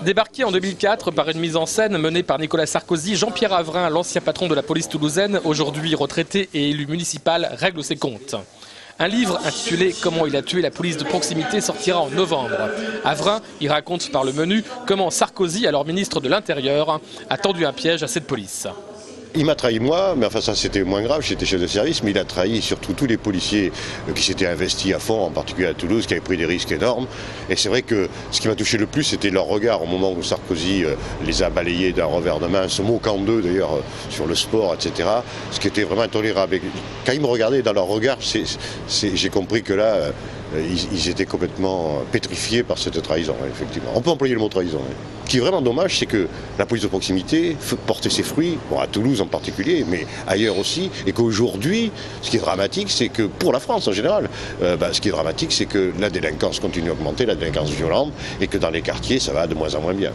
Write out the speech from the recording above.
Débarqué en 2004 par une mise en scène menée par Nicolas Sarkozy, Jean-Pierre Havrin, l'ancien patron de la police toulousaine, aujourd'hui retraité et élu municipal, règle ses comptes. Un livre intitulé « Comment il a tué la police de proximité » sortira en novembre. Havrin y raconte par le menu comment Sarkozy, alors ministre de l'Intérieur, a tendu un piège à cette police. Il m'a trahi moi, mais enfin ça c'était moins grave, j'étais chef de service, mais il a trahi surtout tous les policiers qui s'étaient investis à fond, en particulier à Toulouse, qui avaient pris des risques énormes. Et c'est vrai que ce qui m'a touché le plus, c'était leur regard au moment où Sarkozy les a balayés d'un revers de main, se moquant d'eux d'ailleurs sur le sport, etc. Ce qui était vraiment intolérable. Et quand ils me regardaient dans leur regard, j'ai compris que là, ils étaient complètement pétrifiés par cette trahison, effectivement. On peut employer le mot trahison. Ce qui est vraiment dommage, c'est que la police de proximité portait ses fruits, bon, à Toulouse en particulier, mais ailleurs aussi, et qu'aujourd'hui, ce qui est dramatique, c'est que, pour la France en général, ce qui est dramatique, c'est que la délinquance continue à augmenter, la délinquance violente, et que dans les quartiers, ça va de moins en moins bien.